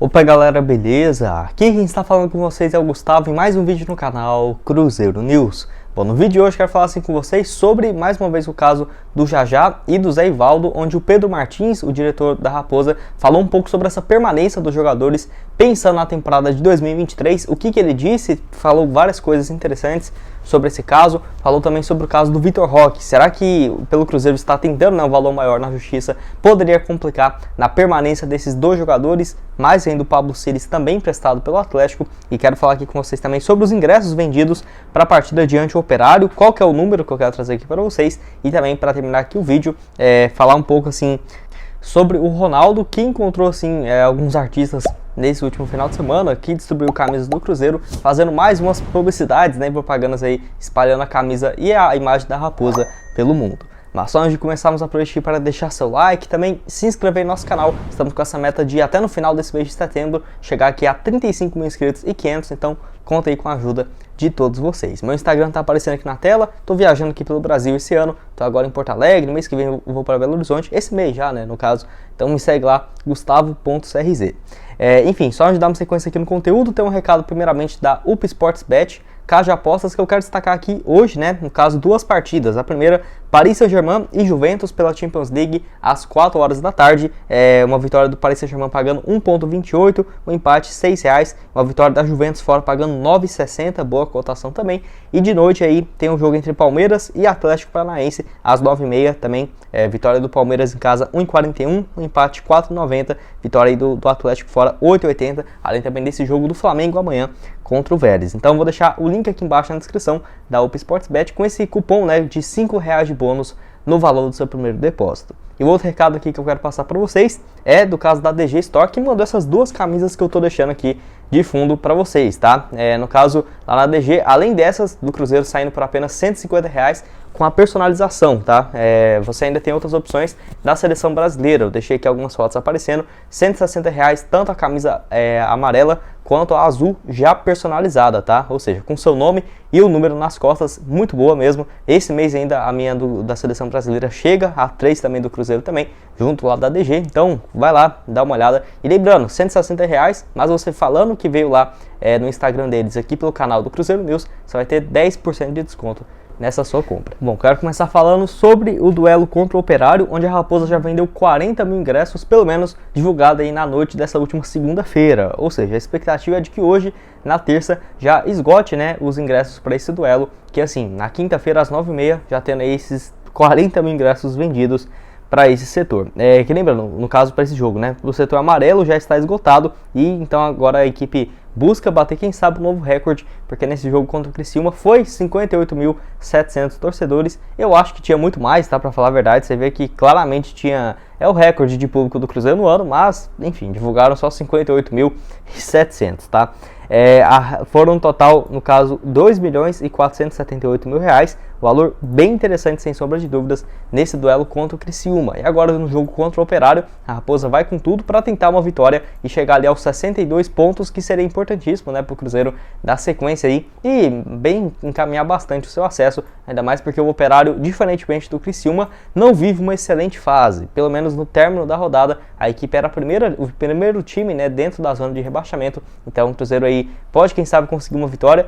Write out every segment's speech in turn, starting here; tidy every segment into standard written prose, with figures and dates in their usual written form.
Opa galera, beleza? Aqui quem está falando com vocês é o Gustavo em mais um vídeo no canal Cruzeiro News. Bom, no vídeo de hoje quero falar assim com vocês sobre, mais uma vez, o caso do Jajá e do Zé Ivaldo, onde o Pedro Martins, o diretor da Raposa, falou um pouco sobre essa permanência dos jogadores pensando na temporada de 2023. O que ele disse? Falou várias coisas interessantes sobre esse caso, falou também sobre o caso do Vitor Roque. Será que, pelo Cruzeiro está tentando um valor maior na justiça, poderia complicar na permanência desses dois jogadores, mais ainda o Pablo Ciris também emprestado pelo Atlético? E quero falar aqui com vocês também sobre os ingressos vendidos para a partida diante o Operário, qual que é o número que eu quero trazer aqui para vocês, e também para terminar aqui o vídeo, falar um pouco assim sobre o Ronaldo, que encontrou assim alguns artistas nesse último final de semana, que distribuiu camisas do Cruzeiro, fazendo mais umas publicidades, propagandas aí, espalhando a camisa e a imagem da Raposa pelo mundo. Mas só antes de começarmos, aproveite para deixar seu like, também se inscrever no nosso canal. Estamos com essa meta de, até no final desse mês de setembro, chegar aqui a 35 mil inscritos e 500, então conta aí com a ajuda de todos vocês. Meu Instagram está aparecendo aqui na tela, estou viajando aqui pelo Brasil esse ano, estou agora em Porto Alegre, mês que vem eu vou para Belo Horizonte, esse mês já, no caso, então me segue lá, gustavo.crz. Enfim, só antes de dar uma sequência aqui no conteúdo, tem um recado primeiramente da UP Sports Bet, casa de apostas, que eu quero destacar aqui hoje, no caso, duas partidas. A primeira, Paris Saint-Germain e Juventus pela Champions League às 4 horas da tarde. Uma vitória do Paris Saint-Germain pagando 1,28, um empate R$6, uma vitória da Juventus fora pagando 9,60, boa cotação também. E de noite aí tem um jogo entre Palmeiras e Atlético Paranaense às 9h30 também. Vitória do Palmeiras em casa 1,41, um empate 4,90, vitória aí do Atlético fora 8,80, além também desse jogo do Flamengo amanhã contra o Vélez. Então vou deixar o link aqui embaixo na descrição da UP Sports Bet com esse cupom de R$5 de bônus no valor do seu primeiro depósito. E o outro recado aqui que eu quero passar para vocês é do caso da DG Store, que mandou essas duas camisas que eu tô deixando aqui de fundo para vocês, tá? No caso, lá na DG, além dessas do Cruzeiro saindo por apenas R$150 com a personalização, tá? Você ainda tem outras opções da seleção brasileira. Eu deixei aqui algumas fotos aparecendo. R$160, tanto a camisa amarela quanto a azul já personalizada, tá? Ou seja, com seu nome e o número nas costas, muito boa mesmo. Esse mês ainda a minha da seleção brasileira chega, a 3 também do Cruzeiro também, junto lá da DG. Então vai lá, dá uma olhada. E lembrando, R$160, mas você falando que veio lá no Instagram deles, aqui pelo canal do Cruzeiro News, você vai ter 10% de desconto nessa sua compra. Bom, quero começar falando sobre o duelo contra o Operário, onde a Raposa já vendeu 40 mil ingressos, pelo menos divulgado aí na noite dessa última segunda-feira. Ou seja, a expectativa é de que hoje, na terça, já esgote os ingressos para esse duelo, que assim, na quinta-feira às 9h30, já tendo aí esses 40 mil ingressos vendidos para esse setor. Que lembrando, no caso para esse jogo, o setor amarelo já está esgotado e então agora a equipe busca bater, quem sabe, um novo recorde, porque nesse jogo contra o Criciúma foi 58.700 torcedores. Eu acho que tinha muito mais, tá? Para falar a verdade, você vê que claramente tinha o recorde de público do Cruzeiro no ano, mas, enfim, divulgaram só 58.700, tá? Foram um total, no caso, R$2.478.000, valor bem interessante, sem sombra de dúvidas, nesse duelo contra o Criciúma. E agora no jogo contra o Operário, a Raposa vai com tudo para tentar uma vitória e chegar ali aos 62 pontos, que seria importantíssimo, para o Cruzeiro dar sequência aí e bem encaminhar bastante o seu acesso, ainda mais porque o Operário, diferentemente do Criciúma, não vive uma excelente fase. Pelo menos no término da rodada, a equipe era o primeiro time dentro da zona de rebaixamento, então o Cruzeiro aí pode, quem sabe, conseguir uma vitória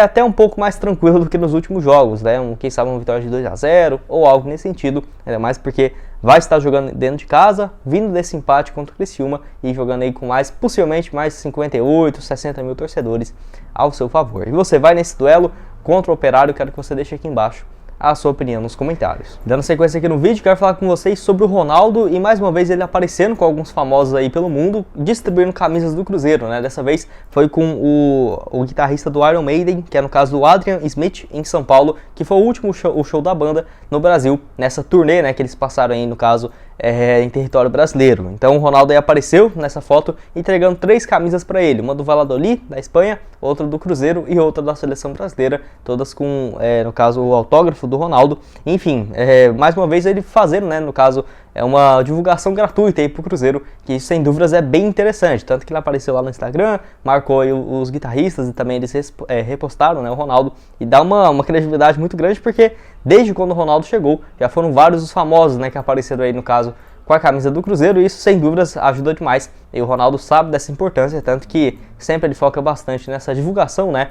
até um pouco mais tranquilo do que nos últimos jogos, quem sabe uma vitória de 2-0 ou algo nesse sentido, ainda mais porque vai estar jogando dentro de casa, vindo desse empate contra o Criciúma e jogando aí com possivelmente mais 58, 60 mil torcedores ao seu favor. E você vai nesse duelo contra o Operário, quero que você deixe aqui embaixo a sua opinião nos comentários. Dando sequência aqui no vídeo, quero falar com vocês sobre o Ronaldo e mais uma vez ele aparecendo com alguns famosos aí pelo mundo, distribuindo camisas do Cruzeiro, Dessa vez foi com o guitarrista do Iron Maiden, que é no caso do Adrian Smith, em São Paulo, que foi o último show da banda no Brasil, nessa turnê, que eles passaram aí, no caso, em território brasileiro. Então o Ronaldo aí apareceu nessa foto entregando 3 camisas para ele, uma do Valladolid, da Espanha, outra do Cruzeiro e outra da seleção brasileira, todas com, no caso, o autógrafo do Ronaldo. Enfim, mais uma vez ele fazendo, no caso, uma divulgação gratuita aí pro Cruzeiro, que isso sem dúvidas é bem interessante, tanto que ele apareceu lá no Instagram, marcou aí os guitarristas e também eles repostaram, o Ronaldo, e dá uma credibilidade muito grande, porque desde quando o Ronaldo chegou, já foram vários os famosos, que apareceram aí, no caso, com a camisa do Cruzeiro, e isso sem dúvidas ajuda demais. E o Ronaldo sabe dessa importância, tanto que sempre ele foca bastante nessa divulgação, né,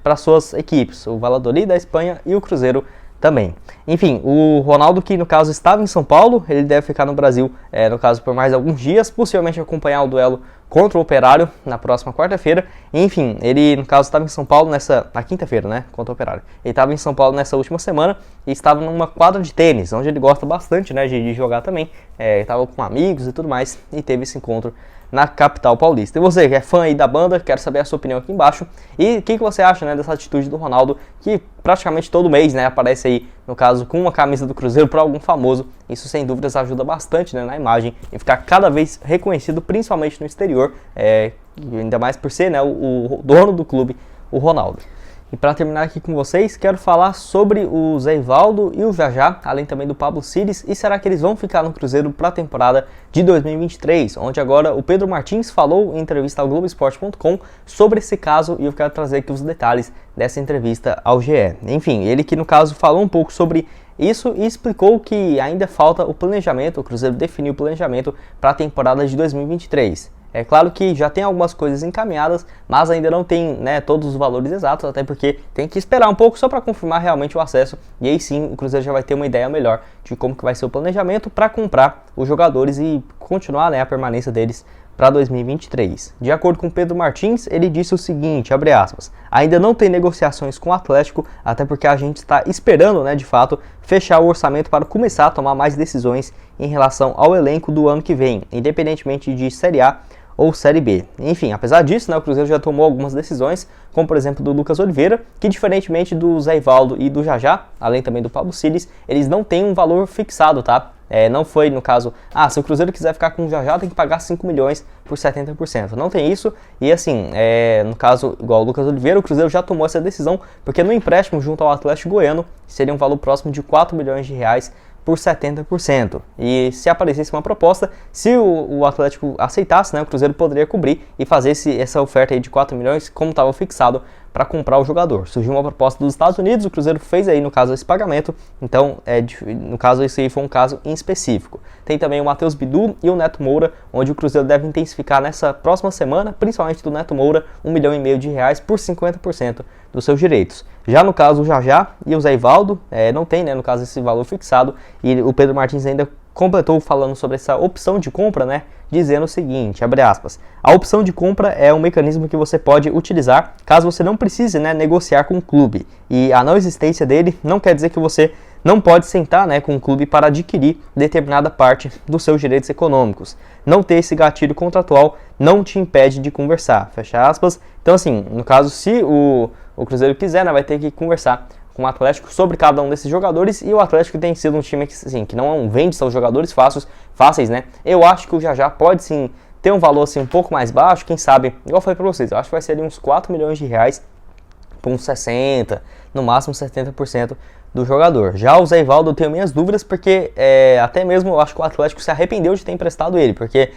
para suas equipes, o Valladolid da Espanha e o Cruzeiro também. Enfim, o Ronaldo, que no caso estava em São Paulo, ele deve ficar no Brasil, no caso por mais alguns dias, possivelmente acompanhar o duelo contra o Operário na próxima quarta-feira. Enfim, ele no caso estava em São Paulo na quinta-feira, né, contra o Operário. Ele estava em São Paulo nessa última semana e estava numa quadra de tênis, onde ele gosta bastante, né, de jogar também. Estava com amigos e tudo mais e teve esse encontro na capital paulista. E você que é fã aí da banda, quero saber a sua opinião aqui embaixo. E o que você acha, né, dessa atitude do Ronaldo, que praticamente todo mês, né, aparece aí, no caso, com uma camisa do Cruzeiro por algum famoso. Isso sem dúvidas ajuda bastante, né, na imagem e ficar cada vez reconhecido, principalmente no exterior, ainda mais por ser, né, o dono do clube, o Ronaldo. E para terminar aqui com vocês, quero falar sobre o Zé Ivaldo e o Jajá, além também do Pablo Ciris, e será que eles vão ficar no Cruzeiro para a temporada de 2023, onde agora o Pedro Martins falou em entrevista ao Globoesporte.com sobre esse caso, e eu quero trazer aqui os detalhes dessa entrevista ao GE. Enfim, ele que no caso falou um pouco sobre isso e explicou que ainda falta o planejamento, o Cruzeiro definiu o planejamento para a temporada de 2023. É claro que já tem algumas coisas encaminhadas, mas ainda não tem, né, todos os valores exatos, até porque tem que esperar um pouco só para confirmar realmente o acesso, e aí sim o Cruzeiro já vai ter uma ideia melhor de como que vai ser o planejamento para comprar os jogadores e continuar, né, a permanência deles para 2023. De acordo com Pedro Martins, ele disse o seguinte, abre aspas, ainda não tem negociações com o Atlético, até porque a gente está esperando, né, de fato, fechar o orçamento para começar a tomar mais decisões em relação ao elenco do ano que vem, independentemente de Série A ou Série B. Enfim, apesar disso, né, o Cruzeiro já tomou algumas decisões, como por exemplo do Lucas Oliveira, que diferentemente do Zé Ivaldo e do Jajá, além também do Pablo Ciris, eles não têm um valor fixado, tá? Não foi no caso, se o Cruzeiro quiser ficar com o Jajá tem que pagar 5 milhões por 70%. Não tem isso, e assim, no caso, igual o Lucas Oliveira, o Cruzeiro já tomou essa decisão, porque no empréstimo junto ao Atlético Goiano, seria um valor próximo de 4 milhões de reais por 70%. E se aparecesse uma proposta, se o Atlético aceitasse, né, o Cruzeiro poderia cobrir e fazer essa oferta aí de 4 milhões, como estava fixado, para comprar o jogador. Surgiu uma proposta dos Estados Unidos, o Cruzeiro fez aí, no caso, esse pagamento, então, no caso, esse aí foi um caso em específico. Tem também o Matheus Bidu e o Neto Moura, onde o Cruzeiro deve intensificar nessa próxima semana, principalmente do Neto Moura, 1,5 milhão de reais por 50% dos seus direitos. Já no caso, o Jajá e o Zé Ivaldo, não tem, né, no caso, esse valor fixado, e o Pedro Martins ainda completou falando sobre essa opção de compra, né, dizendo o seguinte, abre aspas, a opção de compra é um mecanismo que você pode utilizar caso você não precise, né, negociar com o clube, e a não existência dele não quer dizer que você não pode sentar, né, com o clube para adquirir determinada parte dos seus direitos econômicos. Não ter esse gatilho contratual não te impede de conversar, fecha aspas. Então assim, no caso, se o Cruzeiro quiser, né, vai ter que conversar com o Atlético sobre cada um desses jogadores, e o Atlético tem sido um time que, assim, que não vende seus jogadores fáceis, né? Eu acho que o Jajá pode sim ter um valor assim, um pouco mais baixo, quem sabe, igual eu falei pra vocês, eu acho que vai ser ali uns 4 milhões de reais por uns 60%, no máximo 70% do jogador. Já o Zé Ivaldo eu tenho minhas dúvidas, porque até mesmo eu acho que o Atlético se arrependeu de ter emprestado ele, porque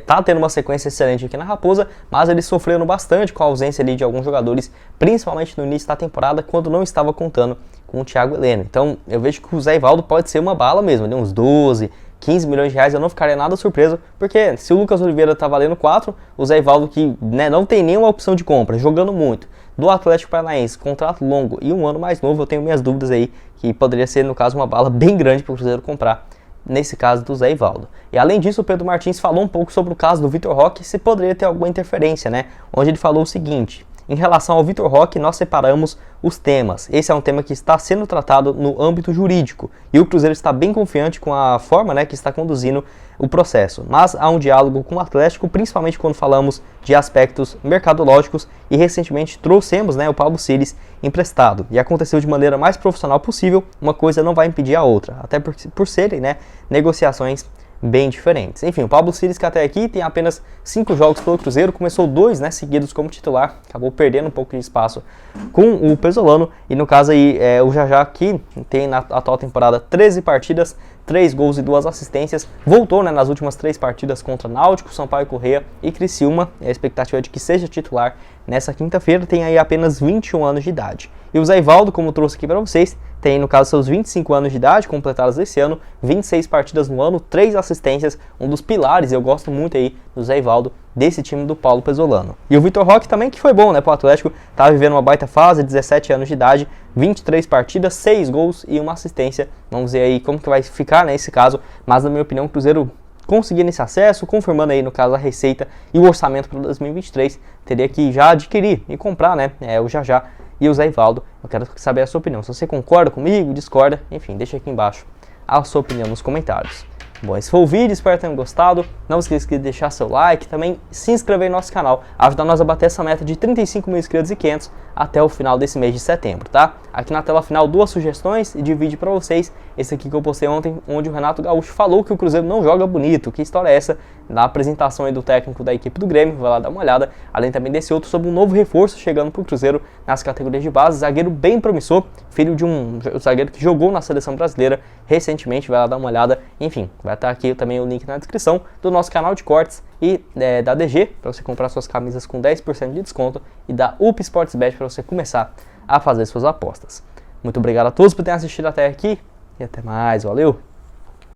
tá tendo uma sequência excelente aqui na Raposa, mas eles sofreram bastante com a ausência ali de alguns jogadores, principalmente no início da temporada, quando não estava contando com o Thiago Heleno. Então eu vejo que o Zé Ivaldo pode ser uma bala mesmo, ali, uns 12, 15 milhões de reais, eu não ficaria nada surpreso, porque se o Lucas Oliveira tá valendo 4, o Zé Ivaldo, que, né, não tem nenhuma opção de compra, jogando muito, do Atlético Paranaense, contrato longo e um ano mais novo, eu tenho minhas dúvidas aí, que poderia ser, no caso, uma bala bem grande para o Cruzeiro comprar, nesse caso do Zé Ivaldo. E além disso, o Pedro Martins falou um pouco sobre o caso do Vitor Roque, se poderia ter alguma interferência, né, onde ele falou o seguinte: em relação ao Vitor Roque, nós separamos os temas. Esse é um tema que está sendo tratado no âmbito jurídico, e o Cruzeiro está bem confiante com a forma, né, que está conduzindo o processo. Mas há um diálogo com o Atlético, principalmente quando falamos de aspectos mercadológicos, e recentemente trouxemos, né, o Pablo Ciris emprestado. E aconteceu de maneira mais profissional possível, uma coisa não vai impedir a outra, até por serem, né, negociações bem diferentes. Enfim, o Pablo Ciris, que até aqui tem apenas 5 jogos pelo Cruzeiro, começou 2, né, seguidos como titular, acabou perdendo um pouco de espaço com o Pesolano, e no caso aí o Jajá, que tem na atual temporada 13 partidas, 3 gols e 2 assistências. Voltou, né, nas últimas 3 partidas contra Náutico, Sampaio Corrêa e Criciúma. A expectativa é de que seja titular nessa quinta-feira. Tem aí apenas 21 anos de idade. E o Zé Ivaldo, como eu trouxe aqui para vocês, tem no caso seus 25 anos de idade, completados esse ano, 26 partidas no ano, 3 assistências, um dos pilares, eu gosto muito aí do Zé Ivaldo, desse time do Paulo Pezzolano. E o Vitor Roque também, que foi bom, né, pro Atlético, tá vivendo uma baita fase, 17 anos de idade, 23 partidas, 6 gols e 1 assistência. Vamos ver aí como que vai ficar, né, esse caso, mas na minha opinião o Cruzeiro conseguindo esse acesso, confirmando aí no caso a receita e o orçamento para 2023, teria que já adquirir e comprar, né, o Jajá e o Zé Ivaldo. Eu quero saber a sua opinião. Se você concorda comigo, discorda, enfim, deixa aqui embaixo a sua opinião nos comentários. Bom, esse foi o vídeo, espero que tenham gostado. Não esqueça de deixar seu like, também se inscrever no nosso canal, ajudar nós a bater essa meta de 35 mil inscritos e 500 até o final desse mês de setembro, tá? Aqui na tela final 2 sugestões de vídeo para vocês. Esse aqui que eu postei ontem, onde o Renato Gaúcho falou que o Cruzeiro não joga bonito. Que história é essa? Na apresentação aí do técnico da equipe do Grêmio, vai lá dar uma olhada. Além também desse outro sobre um novo reforço chegando pro Cruzeiro nas categorias de base, zagueiro bem promissor, filho de um zagueiro que jogou na seleção brasileira recentemente, vai lá dar uma olhada. Enfim, vai estar aqui também o link na descrição do nosso canal de cortes e da DG, para você comprar suas camisas com 10% de desconto, e da UP Sportsbet para você começar a fazer suas apostas. Muito obrigado a todos por terem assistido até aqui e até mais, valeu!